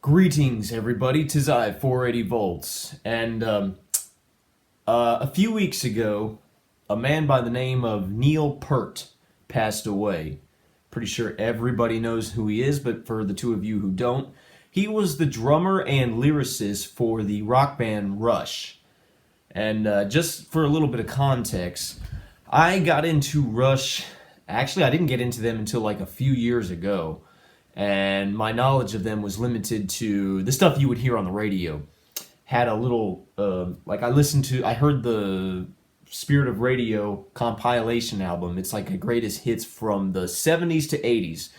Greetings, everybody. 'Tis I, 480 volts. And a few weeks ago, a man by the name of Neil Peart passed away. Pretty sure everybody knows who he is, but for the two of you who don't, he was the drummer and lyricist for the rock band Rush. And just for a little bit of context, I got into Rush. Actually, I didn't get into them until like a few years ago. And my knowledge of them was limited to the stuff you would hear on the radio. Had a little, I heard the Spirit of Radio compilation album. It's like a greatest hits from the 70s to 80s.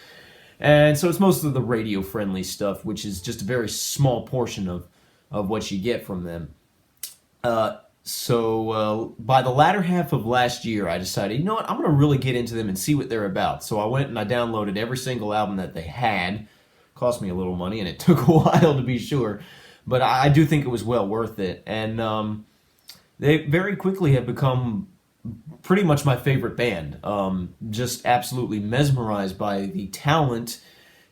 And so it's most of the radio-friendly stuff, which is just a very small portion of what you get from them. So by the latter half of last year, I decided, you know what, I'm going to really get into them and see what they're about. So I went and I downloaded every single album that they had. Cost me a little money, and it took a while to be sure. But I do think it was well worth it. And they very quickly have become pretty much my favorite band. Just absolutely mesmerized by the talent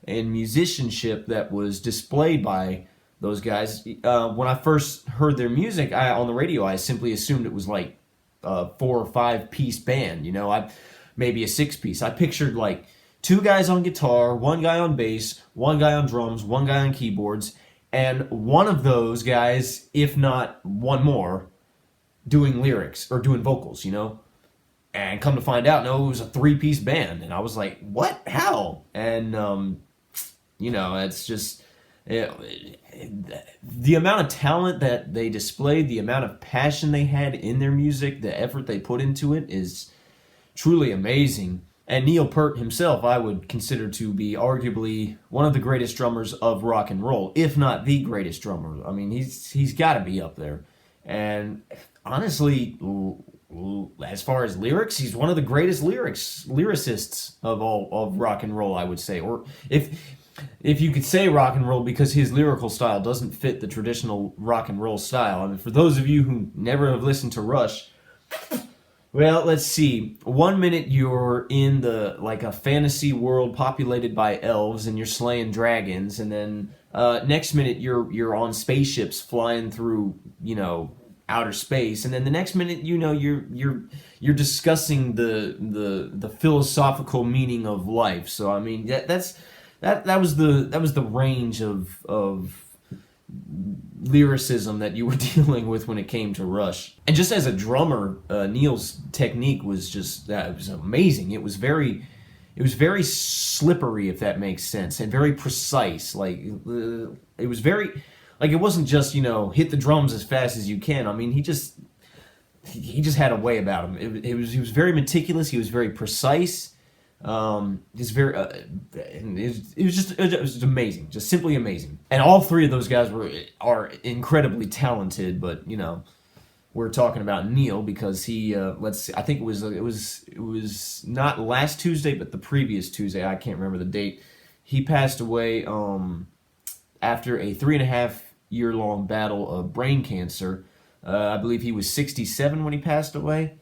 and musicianship that was displayed by those guys. When I first heard their music on the radio, I simply assumed it was like a 4 or 5 piece band. Maybe a 6 piece. I pictured like 2 guys on guitar, 1 guy on bass, 1 guy on drums, 1 guy on keyboards, and one of those guys, if not one more, doing lyrics or doing vocals. And come to find out, no, it was a 3-piece band, and I was like, what? How? And it's just. The amount of talent that they displayed, the amount of passion they had in their music, the effort they put into it is truly amazing. And Neil Peart himself, I would consider to be arguably one of the greatest drummers of rock and roll, if not the greatest drummer. I mean, he's got to be up there. And honestly, as far as lyrics, he's one of the greatest lyricists of all of rock and roll, I would say. Or if you could say rock and roll, because his lyrical style doesn't fit the traditional rock and roll style. I mean, for those of you who never have listened to Rush, well, let's see. 1 minute you're in a fantasy world populated by elves and you're slaying dragons, and then next minute you're on spaceships flying through outer space, and then the next minute you're discussing the philosophical meaning of life. So I mean that was the range of lyricism that you were dealing with when it came to Rush. And just as a drummer, Neil's technique was it was amazing. It was very slippery, if that makes sense, and very precise. It was very, it wasn't just hit the drums as fast as you can. I mean, he just had a way about him. He was very meticulous. He was very precise. It was just amazing, just simply amazing. And all 3 of those guys are incredibly talented. But we're talking about Neil because he I think it was not last Tuesday, but the previous Tuesday. I can't remember the date. He passed away after a 3.5-year-long battle of brain cancer. I believe he was 67 when he passed away.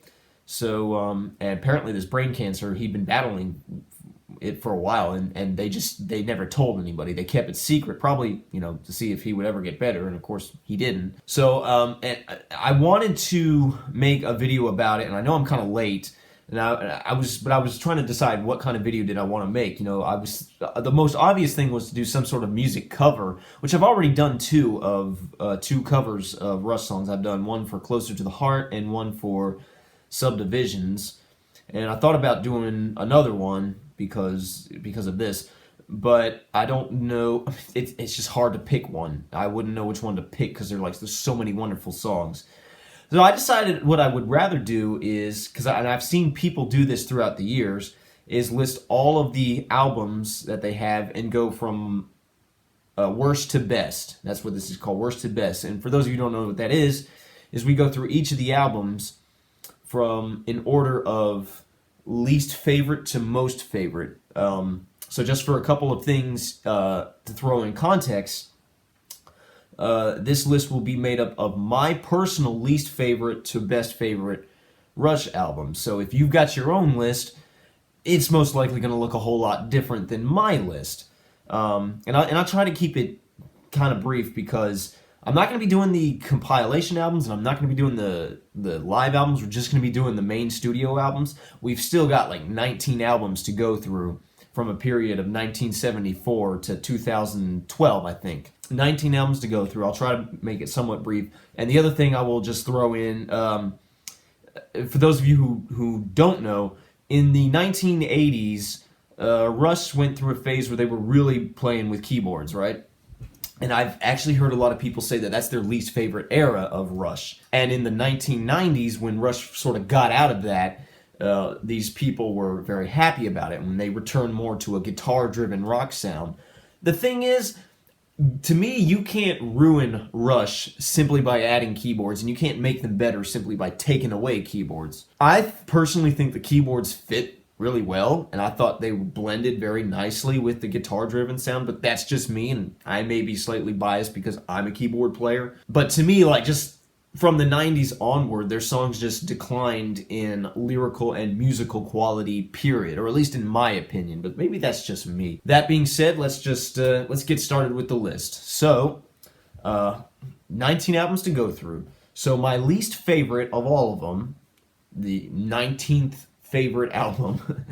So, and apparently this brain cancer, he'd been battling it for a while, and they never told anybody. They kept it secret, probably, to see if he would ever get better, and of course he didn't. So, and I wanted to make a video about it, and I know I'm kind of late, and I was trying to decide what kind of video did I want to make. The most obvious thing was to do some sort of music cover, which I've already done 2 covers of Rush songs. I've done one for Closer to the Heart and one for Subdivisions, and I thought about doing another one because of this, but I don't know. It's just hard to pick one. I wouldn't know which one to pick because there's so many wonderful songs. So I decided what I would rather do is, and I've seen people do this throughout the years, is list all of the albums that they have and go from worst to best. That's what this is called, worst to best. And for those of you who don't know what that is we go through each of the albums in order of least favorite to most favorite. So just for a couple of things to throw in context, this list will be made up of my personal least favorite to best favorite Rush albums. So if you've got your own list, it's most likely going to look a whole lot different than my list. And I try to keep it kind of brief because I'm not going to be doing the compilation albums, and I'm not going to be doing the live albums. We're just going to be doing the main studio albums. We've still got like 19 albums to go through from a period of 1974 to 2012, I think. 19 albums to go through. I'll try to make it somewhat brief. And the other thing I will just throw in, for those of you who don't know, in the 1980s, Rush went through a phase where they were really playing with keyboards, right? And I've actually heard a lot of people say that that's their least favorite era of Rush. And in the 1990s, when Rush sort of got out of that, these people were very happy about it when they returned more to a guitar-driven rock sound. The thing is, to me, you can't ruin Rush simply by adding keyboards, and you can't make them better simply by taking away keyboards. I personally think the keyboards fit really well, and I thought they blended very nicely with the guitar-driven sound, but that's just me, and I may be slightly biased because I'm a keyboard player. But to me, like, just from the 90s onward, their songs just declined in lyrical and musical quality, period, or at least in my opinion, but maybe that's just me. That being said, let's get started with the list. So, 19 albums to go through. So my least favorite of all of them, the 19th favorite album,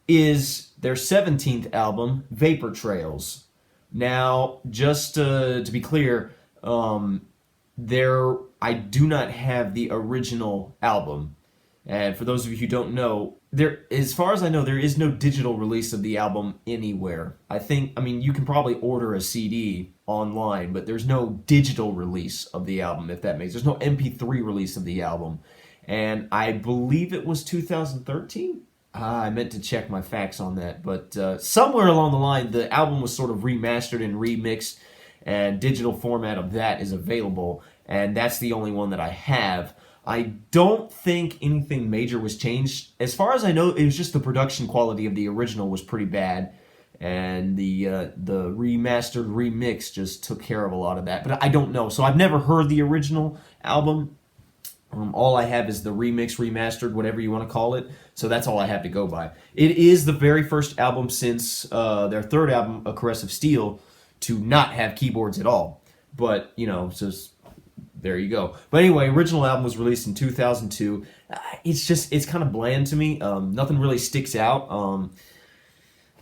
is their 17th album, Vapor Trails. Now, just to be clear, I do not have the original album. And for those of you who don't know, as far as I know, there is no digital release of the album anywhere. I mean, you can probably order a CD online, but there's no digital release of the album, if that makes sense. There's no MP3 release of the album. And I believe it was 2013? I meant to check my facts on that, but somewhere along the line, the album was sort of remastered and remixed, and digital format of that is available, and that's the only one that I have. I don't think anything major was changed. As far as I know, it was just the production quality of the original was pretty bad, and the remastered remix just took care of a lot of that. But I don't know, so I've never heard the original album. All I have is the remix, remastered, whatever you want to call it. So that's all I have to go by. It is the very first album since their third album, A Caress of Steel, to not have keyboards at all. But, you know, so there you go. But anyway, original album was released in 2002. It's kind of bland to me. Nothing really sticks out.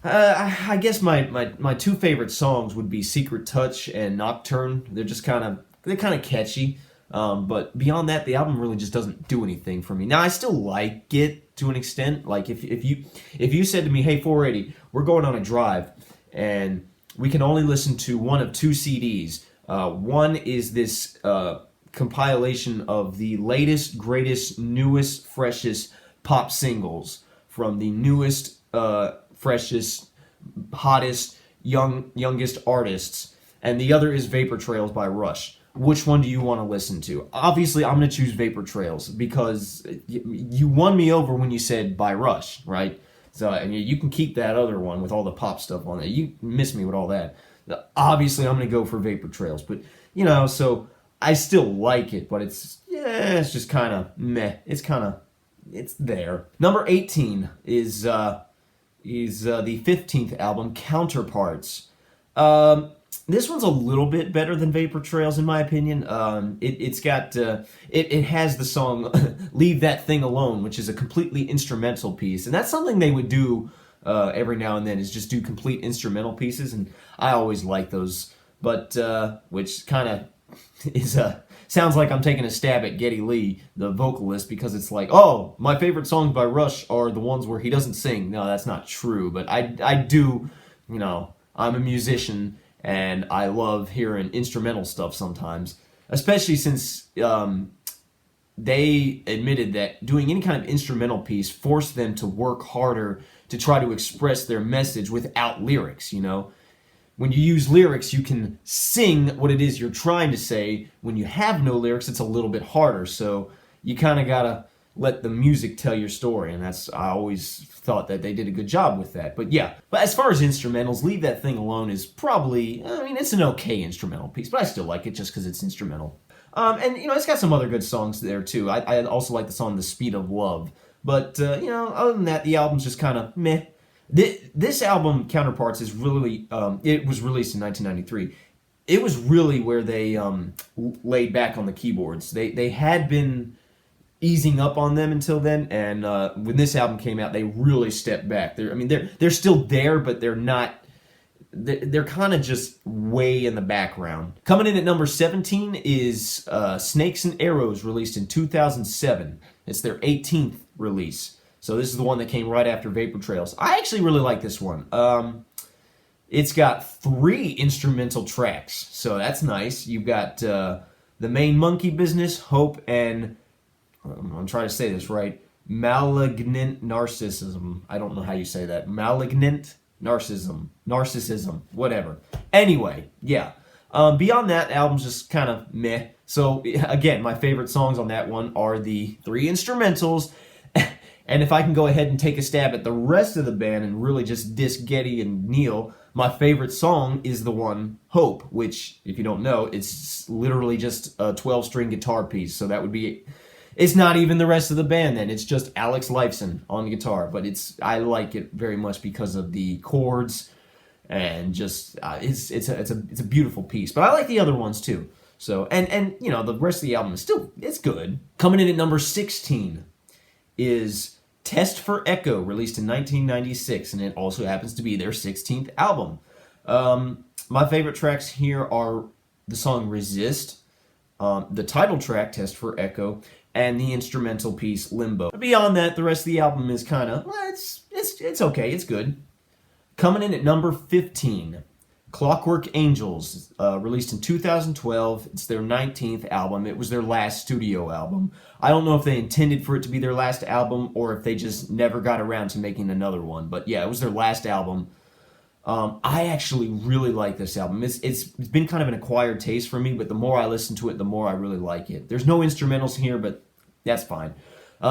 I guess my two favorite songs would be Secret Touch and Nocturne. They're kind of catchy. But beyond that, the album really just doesn't do anything for me. Now, I still like it to an extent. Like, if you said to me, hey, 480, we're going on a drive, and we can only listen to one of two CDs. One is this compilation of the latest, greatest, newest, freshest pop singles from the newest, freshest, hottest, youngest artists. And the other is Vapor Trails by Rush. Which one do you want to listen to? Obviously, I'm going to choose Vapor Trails because you won me over when you said by Rush, right? So and you can keep that other one with all the pop stuff on it. You missed me with all that. Obviously, I'm going to go for Vapor Trails, but you know, so I still like it, but it's just kind of meh. It's there. Number 18 is the 15th album, Counterparts. This one's a little bit better than Vapor Trails, in my opinion. It has the song "Leave That Thing Alone," which is a completely instrumental piece, and that's something they would do every now and then, is just do complete instrumental pieces, and I always like those. But which kind of is sounds like I'm taking a stab at Geddy Lee, the vocalist, because it's like, oh, my favorite songs by Rush are the ones where he doesn't sing. No, that's not true, but I do, you know, I'm a musician. And I love hearing instrumental stuff sometimes, especially since they admitted that doing any kind of instrumental piece forced them to work harder to try to express their message without lyrics, you know? When you use lyrics, you can sing what it is you're trying to say. When you have no lyrics, it's a little bit harder, so you kind of gotta let the music tell your story, and I always thought that they did a good job with that. But yeah, but as far as instrumentals, Leave That Thing Alone is probably, I mean, it's an okay instrumental piece, but I still like it just because it's instrumental. And, you know, it's got some other good songs there, too. I also like the song The Speed of Love. But, you know, other than that, the album's just kind of meh. This album, Counterparts, is really, it was released in 1993. it was really where they laid back on the keyboards. They had been easing up on them until then, and when this album came out, they really stepped back. They're still there, but they're not. They're kind of just way in the background. Coming in at number 17 is Snakes and Arrows, released in 2007. It's their 18th release. So this is the one that came right after Vapor Trails. I actually really like this one. It's got 3 instrumental tracks, so that's nice. You've got The Main Monkey Business, Hope, and I'm trying to say this right, Malignant Narcissism. I don't know how you say that. Malignant Narcissism, whatever. Anyway, yeah. Beyond that, the album's just kind of meh. So, again, my favorite songs on that one are the 3 instrumentals. And if I can go ahead and take a stab at the rest of the band and really just diss Geddy and Neil, my favorite song is the one, Hope, which, if you don't know, it's literally just a 12-string guitar piece. So that would be... It's not even the rest of the band then. It's just Alex Lifeson on guitar. But I like it very much because of the chords and just it's a beautiful piece. But I like the other ones too. So and you know, the rest of the album is still, it's good. Coming in at number 16 is Test for Echo, released in 1996, and it also happens to be their 16th album. My favorite tracks here are the song Resist, the title track, Test for Echo, and the instrumental piece, Limbo. But beyond that, the rest of the album is kind of, well, it's okay, it's good. Coming in at number 15, Clockwork Angels, released in 2012. It's their 19th album. It was their last studio album. I don't know if they intended for it to be their last album or if they just never got around to making another one. But yeah, it was their last album. I actually really like this album. It's been kind of an acquired taste for me, but the more I listen to it, the more I really like it. There's no instrumentals here, but that's fine.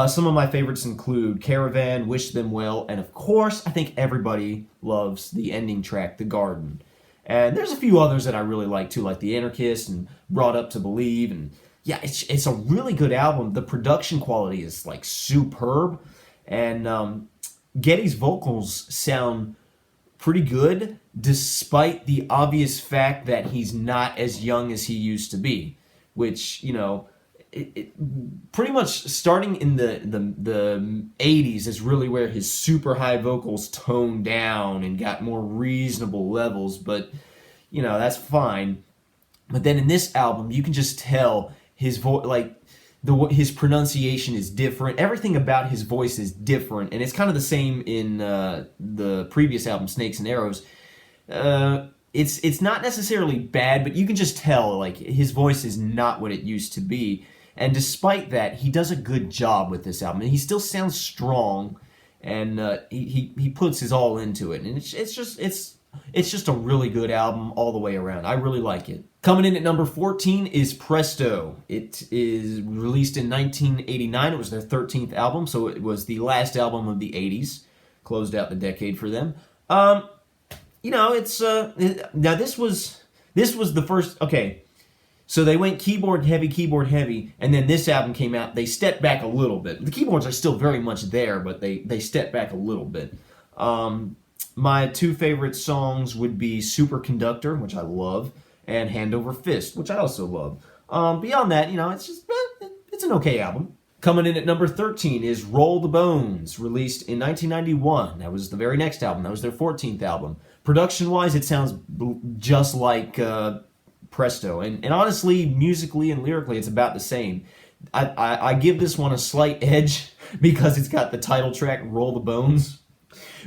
Some of my favorites include Caravan, Wish Them Well, and of course, I think everybody loves the ending track, The Garden. And there's a few others that I really like too, like The Anarchist and Brought Up to Believe. And yeah, it's a really good album. The production quality is like superb. And Geddy's vocals sound pretty good, despite the obvious fact that he's not as young as he used to be. Which, you know, pretty much starting in the 80s is really where his super high vocals toned down and got more reasonable levels, but you know, that's fine. But then in this album, you can just tell his voice, like his pronunciation is different. Everything about his voice is different, and it's kind of the same in the previous album, Snakes and Arrows. It's not necessarily bad, but you can just tell like his voice is not what it used to be. And despite that, he does a good job with this album. And he still sounds strong, and he puts his all into it. And it's just a really good album all the way around. I really like it. Coming in at number 14 is Presto. It is released in 1989. It was their 13th album, so it was the last album of the 80s. Closed out the decade for them. You know, now this was the first. Okay. So they went keyboard heavy, and then this album came out. They stepped back a little bit. The keyboards are still very much there, but they stepped back a little bit. My 2 favorite songs would be Superconductor, which I love, and Hand Over Fist, which I also love. Beyond that, you know, it's an okay album. Coming in at number 13 is Roll the Bones, released in 1991. That was the very next album. That was their 14th album. Production-wise, it sounds just like Presto, and honestly, musically and lyrically, it's about the same. I give this one a slight edge because it's got the title track, Roll the Bones,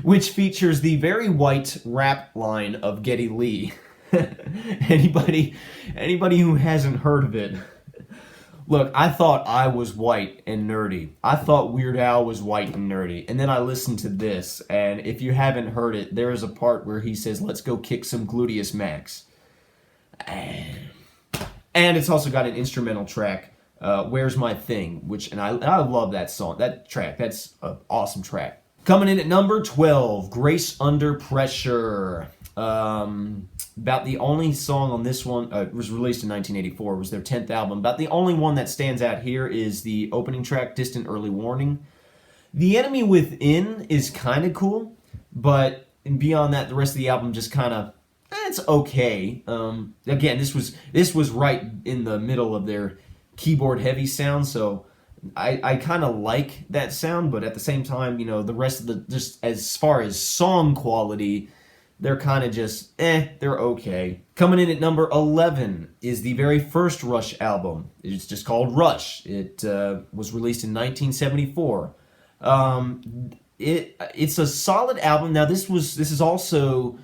which features the very white rap line of Geddy Lee. Anybody who hasn't heard of it, look, I thought I was white and nerdy. I thought Weird Al was white and nerdy, and then I listened to this, and if you haven't heard it, there is a part where he says, "Let's go kick some gluteus max." And it's also got an instrumental track, Where's My Thing, and I love that song, that track. That's an awesome track. Coming in at number 12, Grace Under Pressure. About the only song on this one, it was released in 1984, it was their 10th album. About the only one that stands out here is the opening track, Distant Early Warning. The Enemy Within is kind of cool, but beyond that, the rest of the album just kind of, it's okay. Again, this was right in the middle of their keyboard heavy sound, so I kind of like that sound, but at the same time, the rest of the, just as far as song quality, they're kind of just, they're okay. Coming in at number 11 is the very first Rush album. It's just called Rush. It was released in 1974. It's a solid album. Now this is also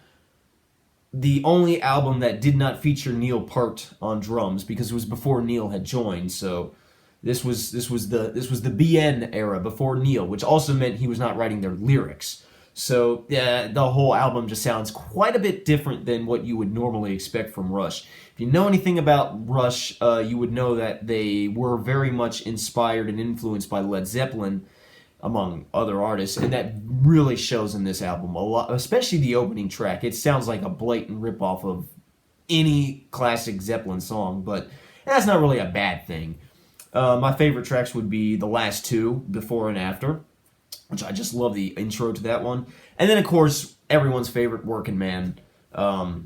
the only album that did not feature Neil Peart on drums because it was before Neil had joined. So this was the BN era before Neil, which also meant he was not writing their lyrics. So yeah, the whole album just sounds quite a bit different than what you would normally expect from Rush. If you know anything about Rush, you would know that they were very much inspired and influenced by Led Zeppelin, among other artists, and that really shows in this album a lot, especially the opening track. It sounds like a blatant ripoff of any classic Zeppelin song, but that's not really a bad thing. My favorite tracks would be the last two, Before and After, which I just love the intro to that one. And then, of course, everyone's favorite, Working Man. How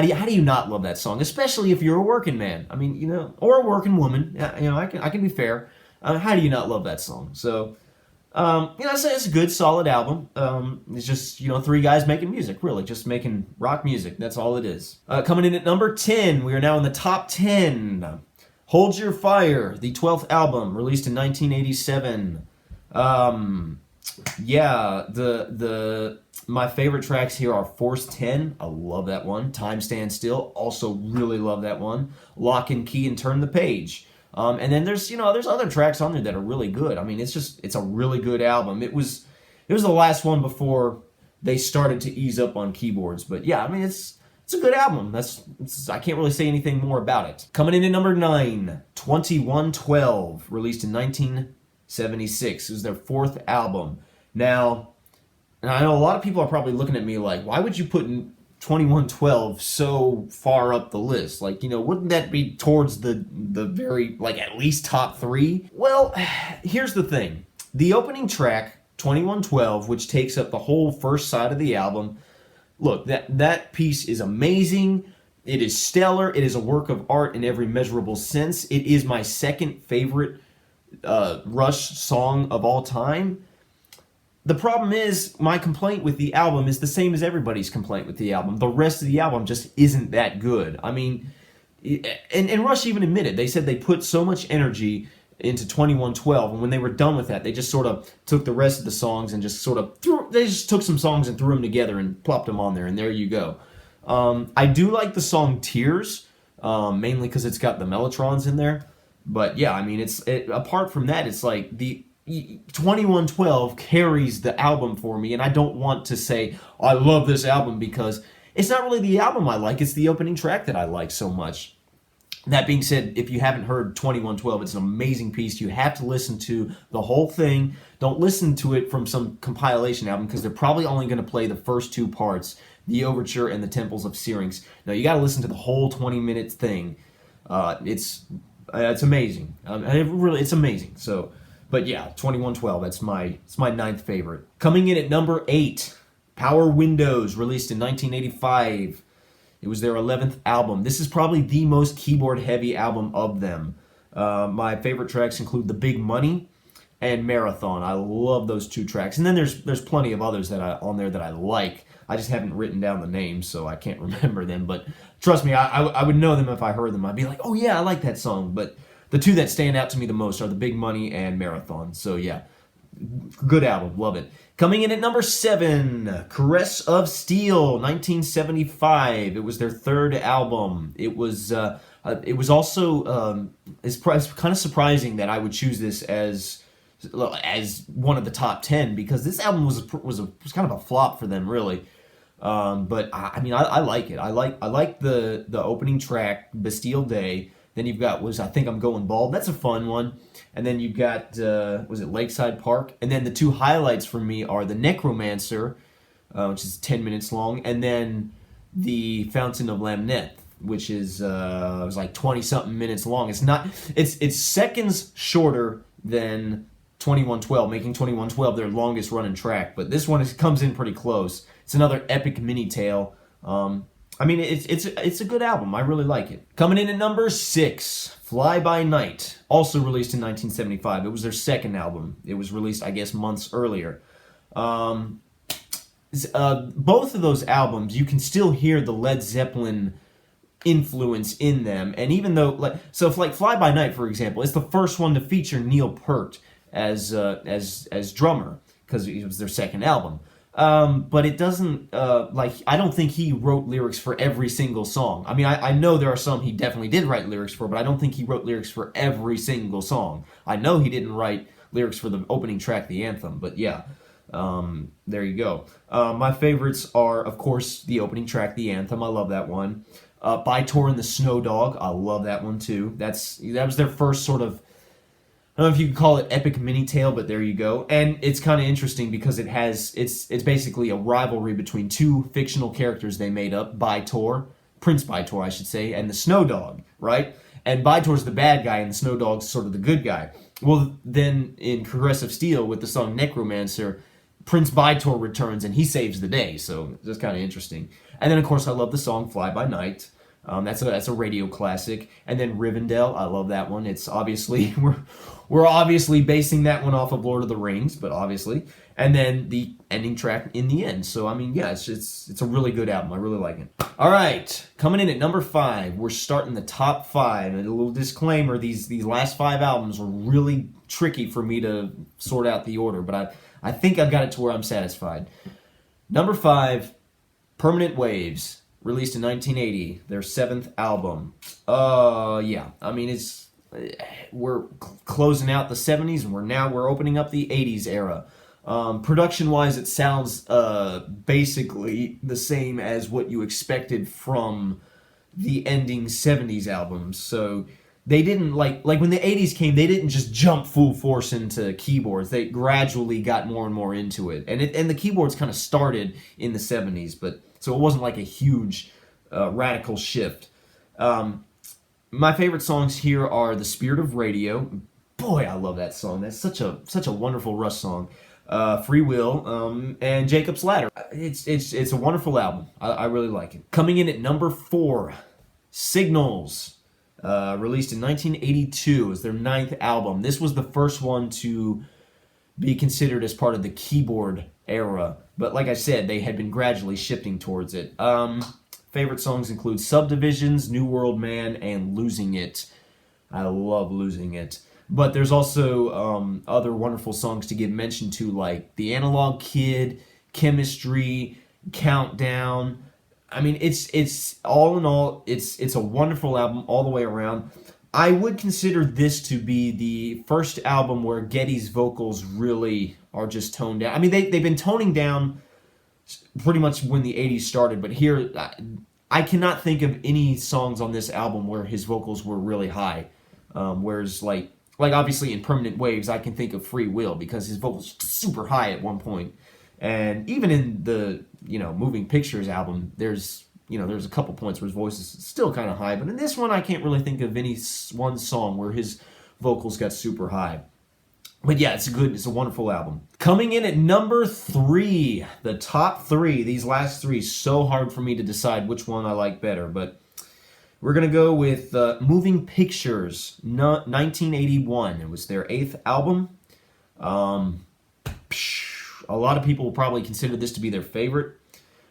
do you not love that song, especially if you're a working man? I mean, or a working woman. I can be fair. How do you not love that song? So, it's a good, solid album. It's just, three guys making music, really. Just making rock music. That's all it is. Coming in at number 10, we are now in the top 10. Hold Your Fire, the 12th album, released in 1987. My favorite tracks here are Force 10. I love that one. Time Stand Still. Also really love that one. Lock and Key and Turn the Page. And then there's other tracks on there that are really good. I mean, it's a really good album. It was the last one before they started to ease up on keyboards. But yeah, I mean, it's a good album. I can't really say anything more about it. Coming in at number 9, 2112, released in 1976. It was their 4th album. Now, I know a lot of people are probably looking at me like, why would you put 2112 so far up the list? Like, wouldn't that be towards the very, like, at least top 3? Well, here's the thing. The opening track, 2112, which takes up the whole first side of the album, look, that piece is amazing. It is stellar. It is a work of art in every measurable sense. It is my second favorite Rush song of all time. The problem is, my complaint with the album is the same as everybody's complaint with the album. The rest of the album just isn't that good. I mean, and Rush even admitted, they said they put so much energy into 2112, and when they were done with that, they just sort of took the rest of the songs and just sort of they just took some songs and threw them together and plopped them on there, and there you go. I do like the song Tears, mainly because it's got the Mellotrons in there. But yeah, I mean, apart from that, it's like the 2112 carries the album for me, and I don't want to say I love this album because it's not really the album I like, it's the opening track that I like so much. That being said, if you haven't heard 2112, it's an amazing piece. You have to listen to the whole thing. Don't listen to it from some compilation album because they're probably only going to play the first 2 parts, the Overture and the Temples of Syrinx. Now, you got to listen to the whole 20-minute thing. It's amazing. It's amazing. So, but yeah, 2112. It's my 9th favorite. Coming in at number 8, Power Windows, released in 1985. It was their 11th album. This is probably the most keyboard-heavy album of them. My favorite tracks include The Big Money and Marathon. I love those 2 tracks. And then there's plenty of others on there that I like. I just haven't written down the names, so I can't remember them. But trust me, I would know them if I heard them. I'd be like, oh yeah, I like that song. But the 2 that stand out to me the most are The Big Money and Marathon. So yeah, good album. Love it. Coming in at number 7, Caress of Steel, 1975. It was their 3rd album. It was also it's kind of surprising that I would choose this as one of the top 10 because this album was kind of a flop for them, really. But I mean, I like it. I like the opening track, Bastille Day. Then you've got I Think I'm Going Bald. That's a fun one. And then you've got, was it Lakeside Park? And then the 2 highlights for me are The Necromancer, which is 10 minutes long, and then The Fountain of Lamneth, which is, it was like 20-something minutes long. It's seconds shorter than 2112, making 2112 their longest running track. But this one comes in pretty close. It's another epic mini tale. I mean, it's a good album. I really like it. Coming in at number 6, Fly By Night, also released in 1975. It was their second album. It was released, I guess, months earlier. Both of those albums, you can still hear the Led Zeppelin influence in them. And even though, like Fly By Night, for example, it's the first one to feature Neil Peart as drummer because it was their second album. But it doesn't, I don't think he wrote lyrics for every single song. I mean, I know there are some he definitely did write lyrics for, but I don't think he wrote lyrics for every single song. I know he didn't write lyrics for the opening track, the anthem, but yeah. There you go. My favorites are, of course, the opening track, the anthem. I love that one. By Tor and the Snow Dog. I love that one too. That was their first sort of, I don't know if you could call it epic mini tale, but there you go. And it's kind of interesting because it's basically a rivalry between two fictional characters they made up, Tor, Prince Tor, I should say, and the Snow Dog, right? And Tor's the bad guy and the Snow Dog's sort of the good guy. Well, then in Progressive Steel with the song Necromancer, Prince Tor returns and he saves the day, so that's kind of interesting. And then, of course, I love the song Fly By Night. That's a radio classic. And then Rivendell, I love that one. It's obviously, we're obviously basing that one off of Lord of the Rings, but obviously. And then the ending track In the End. So, I mean, yeah, it's a really good album. I really like it. All right, coming in at number 5, we're starting the top 5. And a little disclaimer, these last 5 albums were really tricky for me to sort out the order, but I think I've got it to where I'm satisfied. Number 5, Permanent Waves, released in 1980, their 7th album. Yeah, I mean, we're closing out the 70s, and we're opening up the 80s era. Production-wise, it sounds basically the same as what you expected from the ending 70s albums. So they didn't, like when the 80s came, they didn't just jump full force into keyboards. They gradually got more and more into it. And the keyboards kind of started in the 70s, but so it wasn't like a huge radical shift. My favorite songs here are The Spirit of Radio. Boy, I love that song. That's such a wonderful Rush song. Free Will, and Jacob's Ladder. It's a wonderful album. I really like it. Coming in at number 4, Signals, released in 1982, is their 9th album. This was the first one to be considered as part of the keyboard era, but like I said, they had been gradually shifting towards it. Favorite songs include Subdivisions, New World Man, and Losing It. I love Losing It. But there's also other wonderful songs to give mention to, like The Analog Kid, Chemistry, Countdown. I mean, it's all in all, it's a wonderful album all the way around. I would consider this to be the first album where Geddy's vocals really are just toned down. I mean, they've been toning down pretty much when the 80s started, but here, I cannot think of any songs on this album where his vocals were really high. Whereas, like obviously in Permanent Waves, I can think of Free Will because his vocals were super high at one point. And even in the, Moving Pictures album, there's a couple points where his voice is still kind of high. But in this one, I can't really think of any one song where his vocals got super high. But yeah, it's a wonderful album. Coming in at number 3, the top 3. These last 3, so hard for me to decide which one I like better. But we're going to go with Moving Pictures, 1981. It was their 8th album. A lot of people will probably consider this to be their favorite.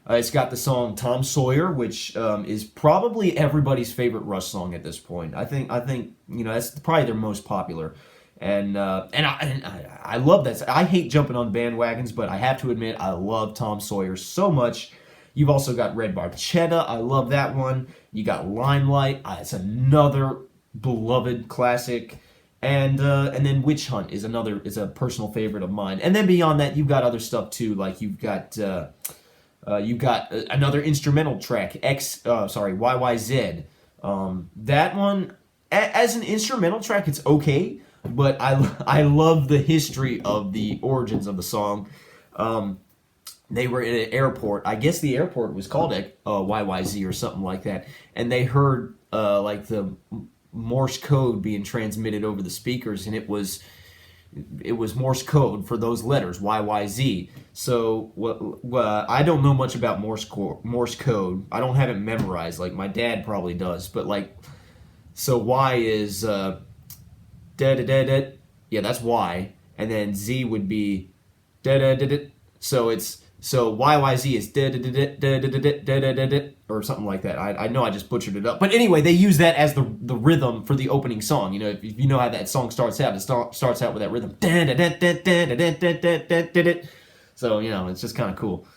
It's got the song Tom Sawyer, which is probably everybody's favorite Rush song at this point. I think that's probably their most popular. And I love that. I hate jumping on bandwagons, but I have to admit I love Tom Sawyer so much. You've also got Red Barchetta. I love that one. You got Limelight. It's another beloved classic. And then Witch Hunt is a personal favorite of mine. And then beyond that, you've got other stuff too. Like you've got another instrumental track, YYZ. That one, as an instrumental track, it's okay. But I love the history of the origins of the song. They were at an airport. I guess the airport was called YYZ or something like that. And they heard like the Morse code being transmitted over the speakers, and it was it was Morse code for those letters, YYZ. So I don't know much about Morse code. I don't have it memorized like my dad probably does. But like, so Y is da da da da. Yeah, that's Y, and then Z would be da da da da. So YYZ is da da da da da da da da da, or something like that. I know I just butchered it up, but anyway, they use that as the rhythm for the opening song. You know, if you know how that song starts out, it starts out with that rhythm. So you know, it's just kind of cool.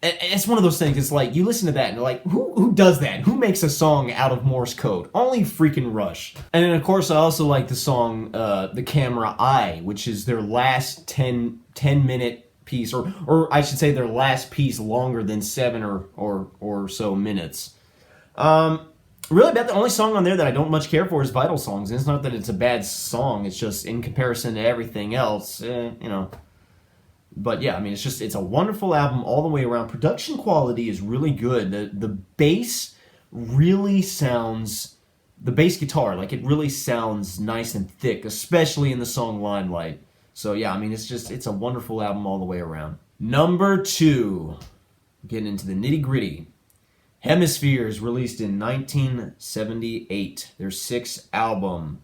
It's one of those things. It's like you listen to that and you're like, who does that? Who makes a song out of Morse code? Only freaking Rush. And then of course I also like the song "The Camera Eye," which is their last 10-minute piece, or I should say their last piece longer than 7 or so minutes. Really, about the only song on there that I don't much care for is Vital Songs. And it's not that it's a bad song. It's just in comparison to everything else, you know. But yeah, I mean, it's a wonderful album all the way around. Production quality is really good. The bass really sounds, the bass guitar, like it really sounds nice and thick, especially in the song Limelight. So yeah, I mean, it's a wonderful album all the way around. Number 2, getting into the nitty gritty. Hemispheres, released in 1978, their 6th album.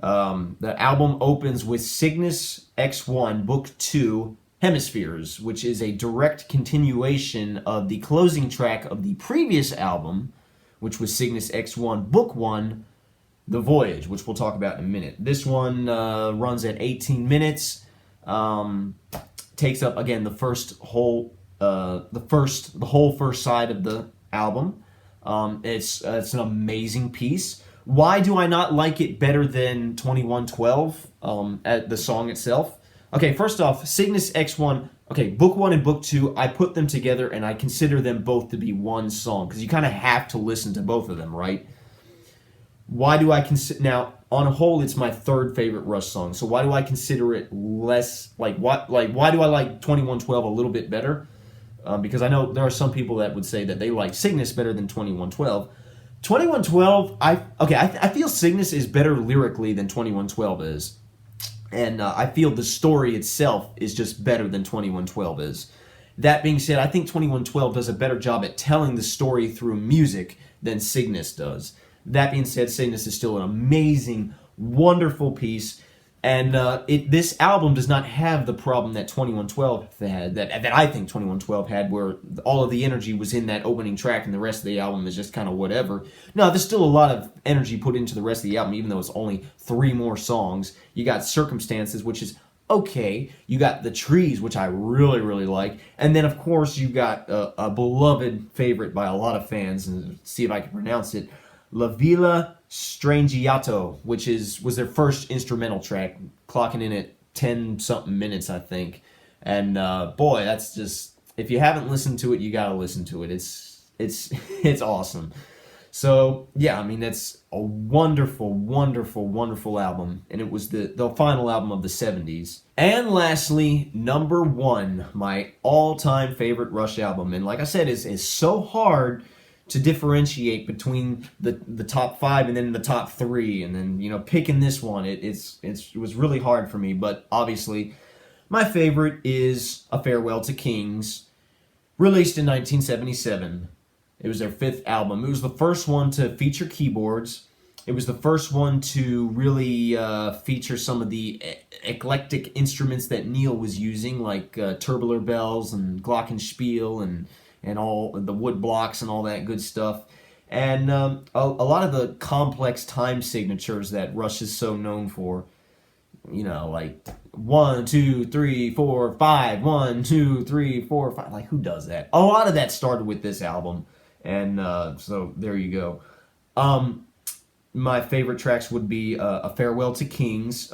The album opens with Cygnus X1 Book 2 Hemispheres, which is a direct continuation of the closing track of the previous album, which was Cygnus X1 Book 1 The Voyage, which we'll talk about in a minute. This one runs at 18 minutes. Takes up again the whole first side of the album. It's an amazing piece. Why do I not like it better than 2112 at the song itself? Okay, first off, Cygnus X1, okay, Book 1 and Book 2, I put them together and I consider them both to be one song, because you kind of have to listen to both of them, right? Why do I consider, now, on a whole, it's my 3rd favorite Rush song, so why do I consider it less, why do I like 2112 a little bit better? Because I know there are some people that would say that they like Cygnus better than 2112. 2112, I feel Cygnus is better lyrically than 2112 is. And I feel the story itself is just better than 2112 is. That being said, I think 2112 does a better job at telling the story through music than Cygnus does. That being said, Cygnus is still an amazing, wonderful piece. And this album does not have the problem that 2112 had, that I think 2112 had, where all of the energy was in that opening track and the rest of the album is just kind of whatever. No, there's still a lot of energy put into the rest of the album, even though it's only 3 more songs. You got Circumstances, which is okay. You got The Trees, which I really, really like. And then, of course, you got a beloved favorite by a lot of fans, and see if I can pronounce it, La Villa Strangiato, which was their first instrumental track, clocking in at 10-something minutes, I think. And boy, that's just, if you haven't listened to it, you gotta listen to it. It's awesome. So yeah, I mean, that's a wonderful, wonderful, wonderful album, and it was the final album of the 70s. And lastly, number 1, my all-time favorite Rush album, and like I said, is so hard to differentiate between the top 5 and then the top 3, and then, you know, picking this one, it was really hard for me. But obviously, my favorite is A Farewell to Kings, released in 1977. It was their 5th album. It was the first one to feature keyboards. It was the first one to really feature some of the eclectic instruments that Neil was using, like tubular bells and glockenspiel and all the wood blocks and all that good stuff. And a lot of the complex time signatures that Rush is so known for. You know, like 1, 2, 3, 4, 5, 1, 2, 3, 4, 5. Like, who does that? A lot of that started with this album. And so there you go. My favorite tracks would be A Farewell to Kings,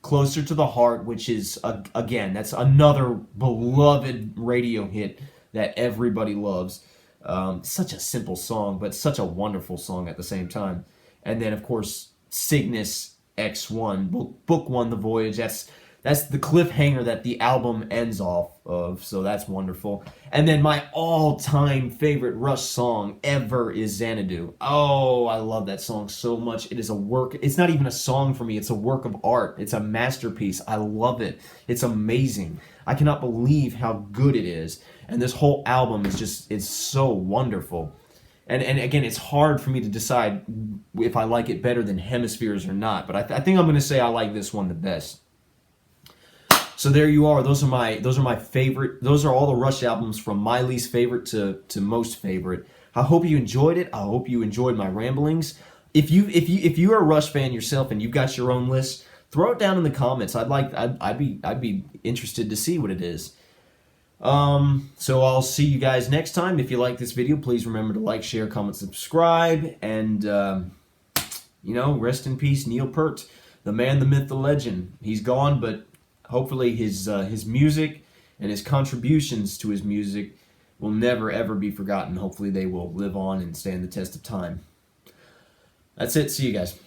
Closer to the Heart, which is, again, that's another beloved radio hit that everybody loves. Such a simple song, but such a wonderful song at the same time. And then, of course, Cygnus X1, Book 1, The Voyage. that's the cliffhanger that the album ends off of, so that's wonderful. And then my all-time favorite Rush song ever is Xanadu. Oh, I love that song so much. It is a work. It's not even a song for me. It's a work of art. It's a masterpiece. I love it. It's amazing. I cannot believe how good it is. And this whole album is just, it's so wonderful. And again, it's hard for me to decide if I like it better than Hemispheres or not, but I think I'm going to say I like this one the best. So there you are. Those are my favorite. Those are all the Rush albums from my least favorite to most favorite. I hope you enjoyed it. I hope you enjoyed my ramblings. If you're a Rush fan yourself and you've got your own list, throw it down in the comments. I'd be interested to see what it is. So I'll see you guys next time. If you like this video, please remember to like, share, comment, subscribe, and rest in peace, Neil Peart, the man, the myth, the legend. He's gone, but hopefully his music and his contributions to his music will never ever be forgotten. Hopefully they will live on and stand the test of time. That's it. See you guys.